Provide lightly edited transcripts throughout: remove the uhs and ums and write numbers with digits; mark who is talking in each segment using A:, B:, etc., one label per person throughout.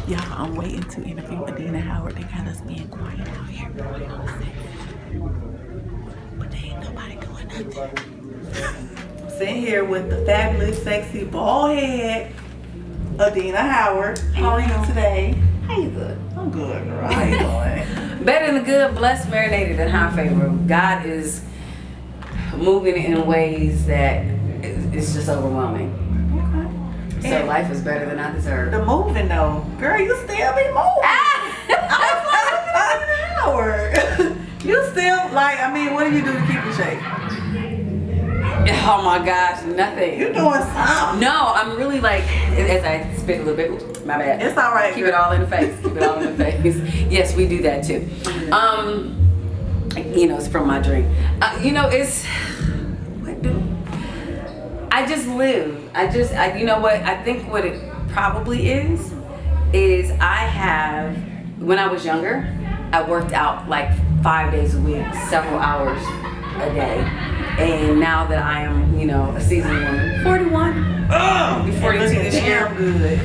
A: Yeah, I'm waiting to interview Adina Howard. They got us being quiet out here. But they ain't nobody doing nothing. I'm sitting here with the fabulous, sexy, bald head Adina Howard. How are you today?
B: How you doing?
A: I'm good, girl. How you doing?
B: Better than good, blessed, marinated, and high favor. God is moving in ways that it's just overwhelming. Okay. So life is better than I deserve.
A: The moving though, girl, you still be moving. I was like, Adina Howard. You still like? I mean, what do you do to keep in shape?
B: Oh my gosh, nothing.
A: You doing something?
B: No, I'm really like, as I spit a little bit, my bad.
A: It's all right.
B: Keep it all in the face. Keep it all in the face. Yes, we do that too. You know, it's from my dream. You know, it's what do I just live. You know what? I think what it probably is I have, when I was younger, I worked out like 5 days a week, several hours a day. And now that I am, you know, a seasoned woman, 41, I'll be 42 this year.
A: Good.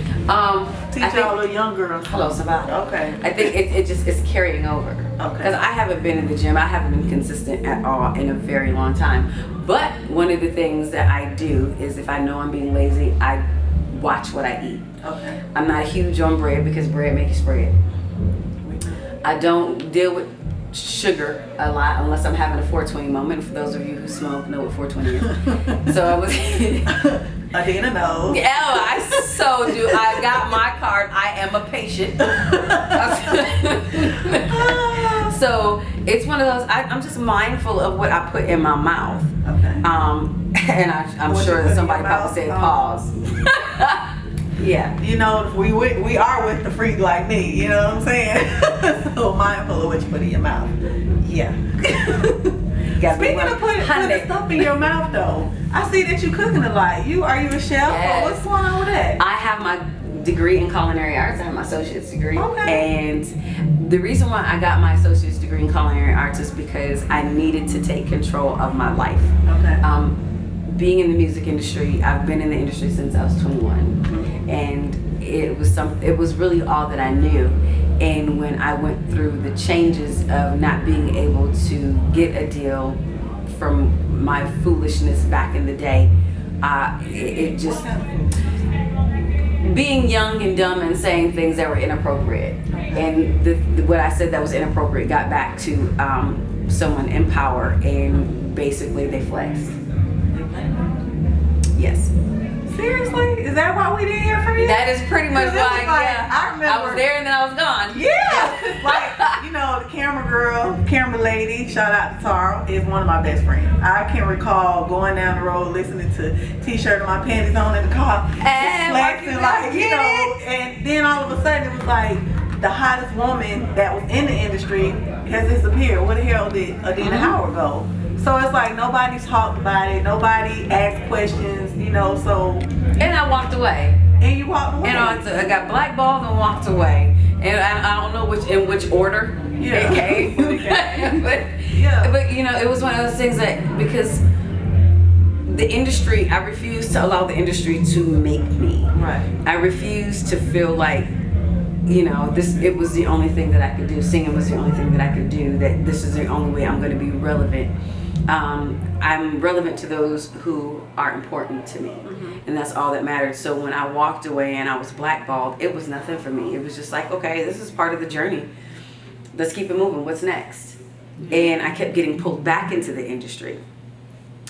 A: Teach all the young girls.
B: Hello, somebody.
A: Okay.
B: I think it just is carrying over.
A: Okay.
B: Because I haven't been in the gym. I haven't been consistent at all in a very long time. But one of the things that I do is if I know I'm being lazy, I watch what I eat. Okay. I'm not huge on bread because bread makes you spread. I don't deal with sugar a lot unless I'm having a 420 moment. For those of you who smoke know what 420 is. So I was
A: Adina knows.
B: Yeah, I so do. I got my card. I am a patient. So it's one of those. I'm just mindful of what I put in my mouth. Okay. And I'm sure that somebody probably said pause. Yeah.
A: You know, we are with the freak like me, you know what I'm saying? So mindful of what you put in your mouth. Yeah. Speaking of putting stuff in your mouth though, I see that you cooking a lot. Are you a chef? Yes. Or what's going on with that?
B: I have my degree in culinary arts. I have my associate's degree. Okay. And the reason why I got my associate's degree in culinary arts is because I needed to take control of my life. Okay. Being in the music industry, I've been in the industry since I was 21. Mm-hmm. And it was really all that I knew. And when I went through the changes of not being able to get a deal from my foolishness back in the day, it just, being young and dumb and saying things that were inappropriate. And what I said that was inappropriate got back to someone in power, and basically they flexed. Yes.
A: Seriously? Is that why we didn't hear from you?
B: That is pretty much why, yeah.
A: I remember.
B: I was there and then I was gone.
A: Yeah. Like, you know, the camera girl, camera lady, shout out to Tara, is one of my best friends. I can recall going down the road listening to T-shirt and my panties on in the car. And flexing like, you know, and then all of a sudden it was like the hottest woman that was in the industry has disappeared. Where the hell did Adina Howard go? So it's like nobody's talked about it, nobody asked questions, you know, so.
B: And I walked away.
A: And you walked away.
B: And I got blackballed and walked away. And I don't know in which order it came. But you know, it was one of those things that, because the industry, I refused to allow the industry to make me. Right. I refused to feel like, you know, it was the only thing that I could do. Singing was the only thing that I could do. That this is the only way I'm going to be relevant. I'm relevant to those who are important to me, and that's all that matters. So when I walked away and I was blackballed, it was nothing for me. It was just like, okay, this is part of the journey. Let's keep it moving. What's next? And I kept getting pulled back into the industry,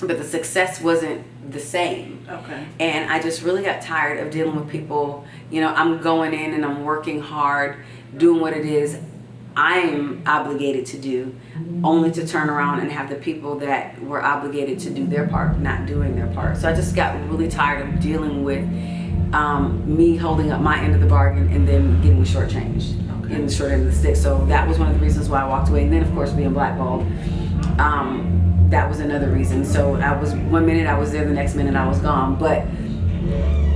B: but the success wasn't the same. Okay. And I just really got tired of dealing with people. You know, I'm going in and I'm working hard, doing what it is I'm obligated to do, only to turn around and have the people that were obligated to do their part not doing their part. So I just got really tired of dealing with me holding up my end of the bargain and then getting shortchanged, getting the short end of the stick. So that was one of the reasons why I walked away. And then of course being blackballed, that was another reason. So I was, one minute I was there, the next minute I was gone. But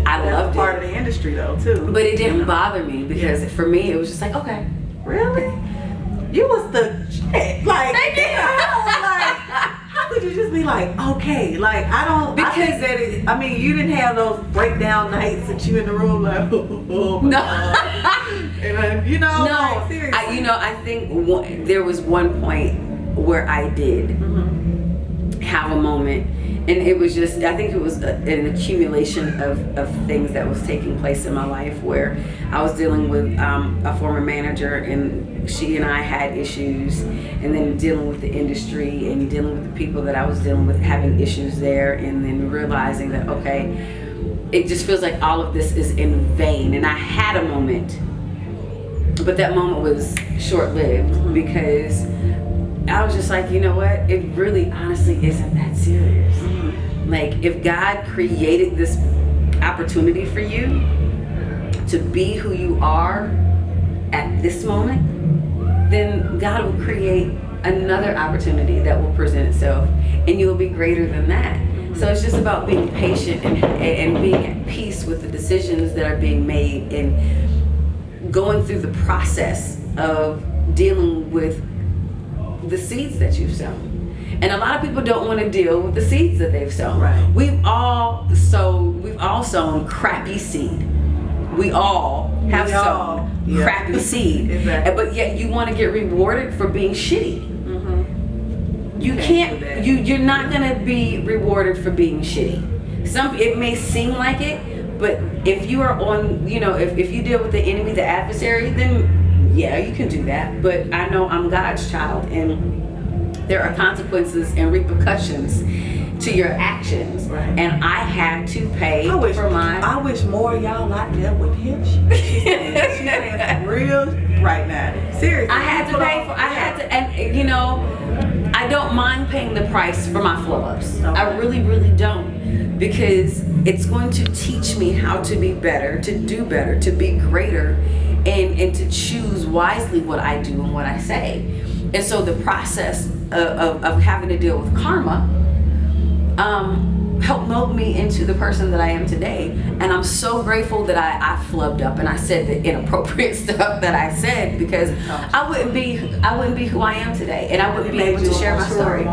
B: I loved it.
A: Part of the industry though too.
B: But it didn't bother me because for me it was just like, okay.
A: Really? You was the shit. Like, like, how could could you just be like, okay, like I think that I mean, you didn't have those breakdown nights that you in the room like, oh my God. And, you know,
B: no,
A: like, seriously.
B: I think there was one point where I did have a moment, and it was just, I think it was an accumulation of things that was taking place in my life where I was dealing with a former manager, and she and I had issues, and then dealing with the industry and dealing with the people that I was dealing with, having issues there, and then realizing that, okay, it just feels like all of this is in vain. And I had a moment, but that moment was short-lived because I was just like, you know what? It really honestly isn't that serious. Like, if God created this opportunity for you to be who you are at this moment, then God will create another opportunity that will present itself, and you will be greater than that. So it's just about being patient and being at peace with the decisions that are being made, and going through the process of dealing with the seeds that you've sown. And a lot of people don't want to deal with the seeds that they've sown.
A: Right.
B: We've all sown crappy seed. We all have sown crappy seed.
A: Exactly.
B: But yet you want to get rewarded for being shitty. You can't. You're not gonna be rewarded for being shitty. It may seem like it, but if you are on, if you deal with the enemy, the adversary, then yeah, you can do that. But I know I'm God's child, and there are consequences and repercussions to your actions,
A: right.
B: And I had to pay for mine.
A: I wish more of y'all locked up with him. She's saying some real right now. Seriously,
B: I had to pay for. I had to, and I don't mind paying the price for my flow-ups. Okay. I really, really don't, because it's going to teach me how to be better, to do better, to be greater, and to choose wisely what I do and what I say. And so the process of having to deal with karma helped mold me into the person that I am today. And I'm so grateful that I flubbed up and I said the inappropriate stuff that I said, because I wouldn't be who I am today, and I wouldn't be able to share my story.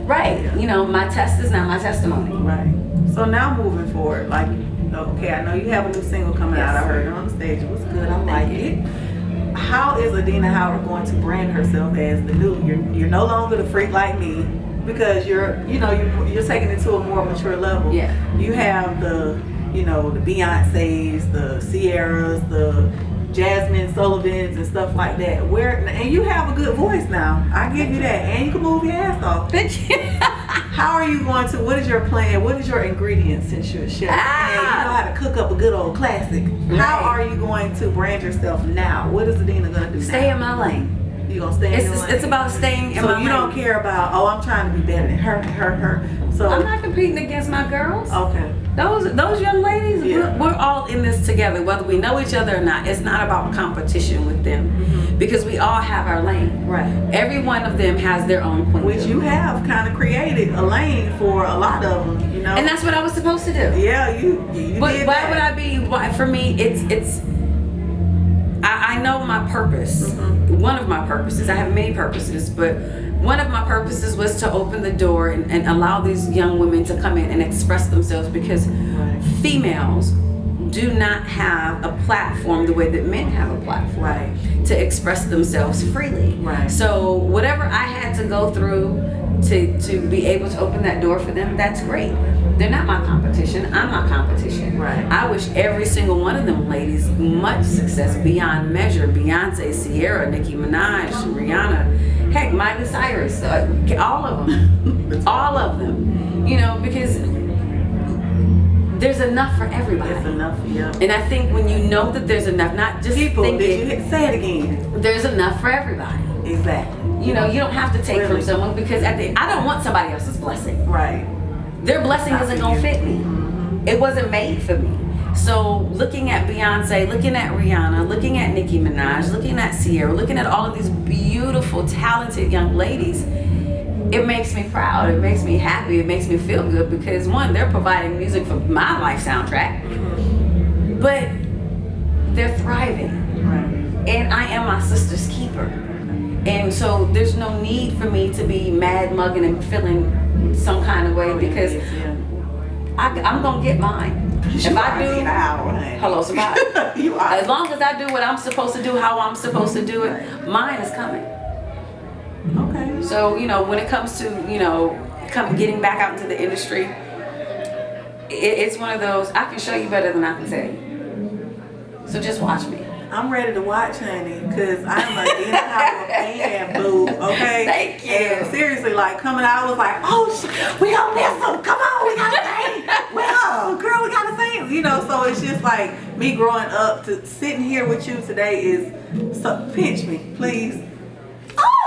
B: Right. Yeah. My test is now my testimony.
A: Right. So now moving forward, like, okay, I know you have a new single coming out. I heard it on the stage. It was good. I like it. How is Adina Howard going to brand herself as the new? You're no longer the freak like me, because you're taking it to a more mature level.
B: Yeah.
A: You have the Beyoncés, the Sierras, the Jasmine Sullivans and stuff like that. And you have a good voice now. I give you that. And you can move your ass off. How are you going to, what is your plan? What is your ingredients, since you're a chef? And you know how to cook up a good old classic. Right. How are you going to brand yourself now? What is Adina going to do now?
B: Stay in my lane.
A: You're going to stay in your lane?
B: It's about staying in my lane. So
A: you don't care about, I'm trying to be better than her. So
B: I'm not competing against my girls.
A: Okay.
B: Those young ladies, we're all in this together, whether we know each other or not. It's not about competition with them, because we all have our lane.
A: Right.
B: Every one of them has their own point.
A: Which you have kind of created a lane for a lot of them,
B: And that's what I was supposed to do.
A: Yeah, you
B: But
A: did
B: why
A: that.
B: would I be? Why, for me, it's. I know my purpose. One of my purposes. I have many purposes, but one of my purposes was to open the door and allow these young women to come in and express themselves, because females do not have a platform the way that men have a platform to express themselves freely. Right. So whatever I had to go through to be able to open that door for them, that's great. They're not my competition. I'm my competition. Right. I wish every single one of them ladies much success beyond measure. Beyonce, Sierra, Nicki Minaj, Rihanna, heck, Miley Cyrus, all of them. All of them. Because there's enough for everybody.
A: There's enough, yeah.
B: And I think when you know that there's enough, not just
A: people,
B: thinking,
A: say it again.
B: There's enough for everybody.
A: Exactly.
B: You don't have to take from someone, because I don't want somebody else's blessing.
A: Right.
B: Their blessing isn't gonna fit me. It wasn't made for me. So looking at Beyonce, looking at Rihanna, looking at Nicki Minaj, looking at Sierra, looking at all of these beautiful, talented young ladies, it makes me proud. It makes me happy. It makes me feel good, because one, they're providing music for my life soundtrack, but they're thriving. Right. And I am my sister's keeper. And so there's no need for me to be mad, mugging, and feeling some kind of way because I'm gonna get mine. If I do, hello, somebody. As long as I do what I'm supposed to do, how I'm supposed to do it, mine is coming.
A: Okay.
B: So, you know, when it comes to, you know, getting back out into the industry, it's one of those, I can show you better than I can tell you. So just watch me.
A: I'm ready to watch, honey, because I'm a Adina Howard fan, boo, okay?
B: Thank you.
A: And seriously, like, coming out, I was like, oh, we gonna miss them. Come on, we gotta sing. Well, girl, we gotta sing. You know, so it's just like me growing up to sitting here with you today is, so, pinch me, please. Oh!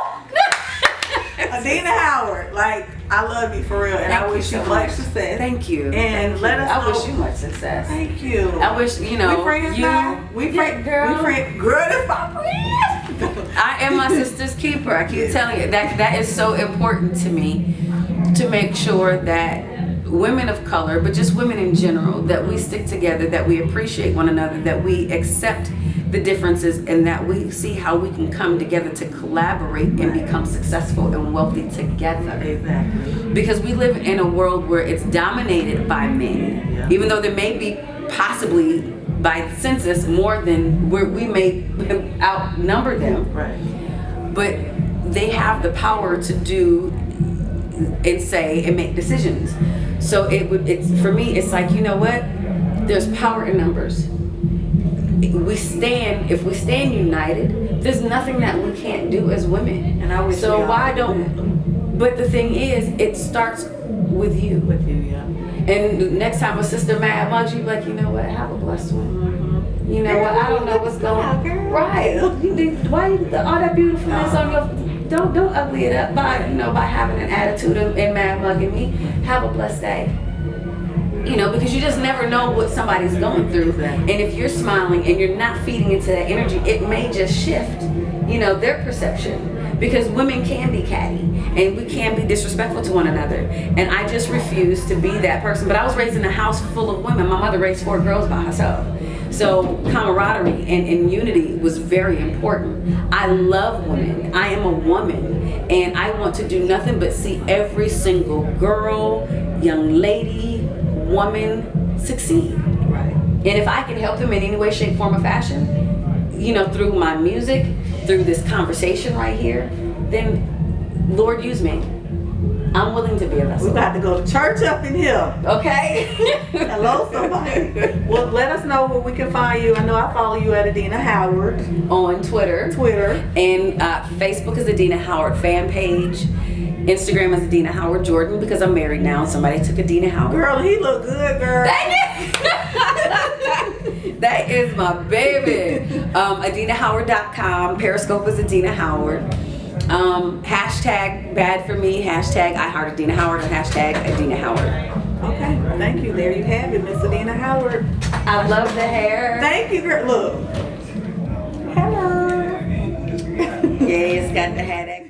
A: Adina Howard, like, I love you for real, and I wish you much success.
B: Thank you.
A: And let us know.
B: I wish you much success.
A: Thank you.
B: I wish, you know,
A: we friends now. We friends,
B: girl.
A: We friends. Girl, that's my friend.
B: I am my sister's keeper. I keep telling you that is so important to me, to make sure that women of color, but just women in general, that we stick together, that we appreciate one another, that we accept the differences, and that we see how we can come together to collaborate and become successful and wealthy together.
A: Exactly.
B: Because we live in a world where it's dominated by men, even though there may be possibly by census more than where we may outnumber them.
A: Right.
B: But they have the power to do and say and make decisions. So it's for me, it's like, you know what? There's power in numbers. If we stand united, there's nothing that we can't do as women.
A: And I wish
B: so why don't? But the thing is, it starts with you.
A: With you, yeah.
B: And the next time a sister mad mugs you, like, you know what? Have a blessed one. Mm-hmm. You know what? I don't know what's going on. Right? Why all that beautifulness on your? Don't ugly it up by having an attitude and mad mugging me. Have a blessed day. You know, because you just never know what somebody's going through. And if you're smiling and you're not feeding into that energy, it may just shift, you know, their perception. Because women can be catty and we can be disrespectful to one another. And I just refuse to be that person. But I was raised in a house full of women. My mother raised 4 girls by herself. So camaraderie and unity was very important. I love women. I am a woman. And I want to do nothing but see every single girl, young lady, woman succeed.
A: Right.
B: And if I can help them in any way, shape, form, or fashion, you know, through my music, through this conversation right here, then Lord, use me. I'm willing to be a vessel.
A: We got to go to church up in here.
B: Okay.
A: Hello, somebody. Well, let us know where we can find you. I know I follow you at Adina Howard
B: on Twitter. And Facebook is Adina Howard fan page. Instagram is Adina Howard Jordan, because I'm married now. Somebody took Adina Howard.
A: Girl, he look good, girl.
B: Thank you. That is my baby. AdinaHoward.com. Periscope is Adina Howard. Hashtag bad for me. Hashtag I heart Adina Howard. And hashtag Adina Howard.
A: Okay, thank you. There you have it, Miss Adina Howard.
B: I love the hair.
A: Thank you, girl. Look. Hello.
B: Yeah, it's got the hat.